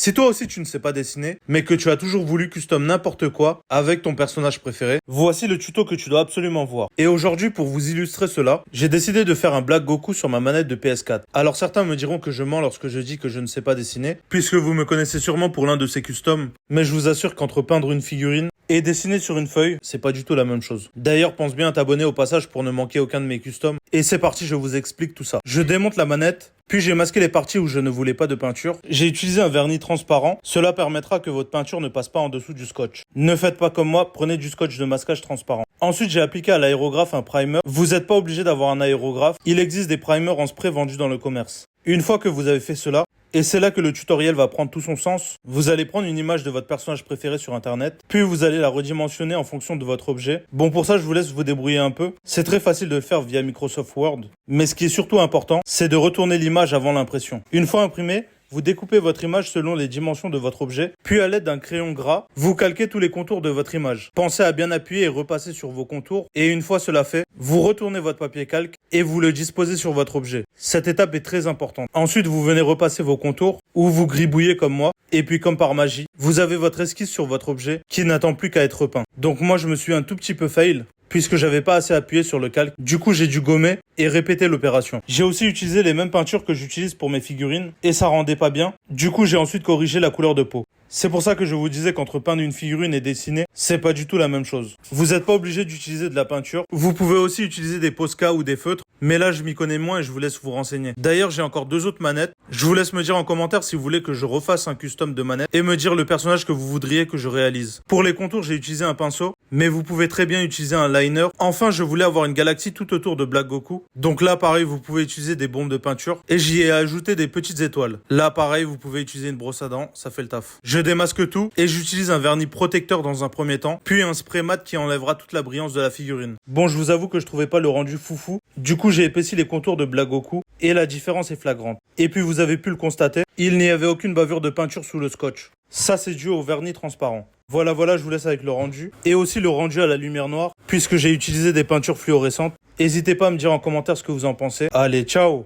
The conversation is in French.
Si toi aussi tu ne sais pas dessiner, mais que tu as toujours voulu custom n'importe quoi avec ton personnage préféré, voici le tuto que tu dois absolument voir. Et aujourd'hui, pour vous illustrer cela, j'ai décidé de faire un Black Goku sur ma manette de PS4. Alors certains me diront que je mens lorsque je dis que je ne sais pas dessiner, puisque vous me connaissez sûrement pour l'un de ces customs, mais je vous assure qu'entre peindre une figurine et dessiner sur une feuille, c'est pas du tout la même chose. D'ailleurs, pense bien à t'abonner au passage pour ne manquer aucun de mes customs. Et c'est parti, je vous explique tout ça. Je démonte la manette, puis j'ai masqué les parties où je ne voulais pas de peinture. J'ai utilisé un vernis transparent. Cela permettra que votre peinture ne passe pas en dessous du scotch. Ne faites pas comme moi, prenez du scotch de masquage transparent. Ensuite, j'ai appliqué à l'aérographe un primer. Vous n'êtes pas obligé d'avoir un aérographe. Il existe des primers en spray vendus dans le commerce. Une fois que vous avez fait cela, et c'est là que le tutoriel va prendre tout son sens, vous allez prendre une image de votre personnage préféré sur internet, puis vous allez la redimensionner en fonction de votre objet. Bon, pour ça, je vous laisse vous débrouiller un peu. C'est très facile de le faire via Microsoft Word, mais ce qui est surtout important, c'est de retourner l'image avant l'impression. Une fois imprimée, vous découpez votre image selon les dimensions de votre objet, puis à l'aide d'un crayon gras, vous calquez tous les contours de votre image. Pensez à bien appuyer et repasser sur vos contours, et une fois cela fait, vous retournez votre papier calque et vous le disposez sur votre objet. Cette étape est très importante. Ensuite, vous venez repasser vos contours, ou vous gribouillez comme moi, et puis comme par magie, vous avez votre esquisse sur votre objet qui n'attend plus qu'à être peint. Donc moi, je me suis un tout petit peu fail, puisque j'avais pas assez appuyé sur le calque. Du coup, j'ai dû gommer et répéter l'opération. J'ai aussi utilisé les mêmes peintures que j'utilise pour mes figurines et ça rendait pas bien. Du coup, j'ai ensuite corrigé la couleur de peau. C'est pour ça que je vous disais qu'entre peindre une figurine et dessiner, c'est pas du tout la même chose. Vous n'êtes pas obligé d'utiliser de la peinture. Vous pouvez aussi utiliser des Posca ou des feutres, mais là je m'y connais moins et je vous laisse vous renseigner. D'ailleurs, j'ai encore 2 autres manettes. Je vous laisse me dire en commentaire si vous voulez que je refasse un custom de manette et me dire le personnage que vous voudriez que je réalise. Pour les contours, j'ai utilisé un pinceau, mais vous pouvez très bien utiliser un liner. Enfin, je voulais avoir une galaxie tout autour de Black Goku. Donc là, pareil, vous pouvez utiliser des bombes de peinture et j'y ai ajouté des petites étoiles. Là, pareil, vous pouvez utiliser une brosse à dents, ça fait le taf. Je démasque tout et j'utilise un vernis protecteur dans un premier temps, puis un spray mat qui enlèvera toute la brillance de la figurine. Bon, je vous avoue que je trouvais pas le rendu foufou. Du coup, j'ai épaissi les contours de Black Goku et la différence est flagrante. Et puis, vous avez pu le constater, il n'y avait aucune bavure de peinture sous le scotch. Ça, c'est dû au vernis transparent. Voilà, je vous laisse avec le rendu. Et aussi le rendu à la lumière noire, puisque j'ai utilisé des peintures fluorescentes. N'hésitez pas à me dire en commentaire ce que vous en pensez. Allez, ciao!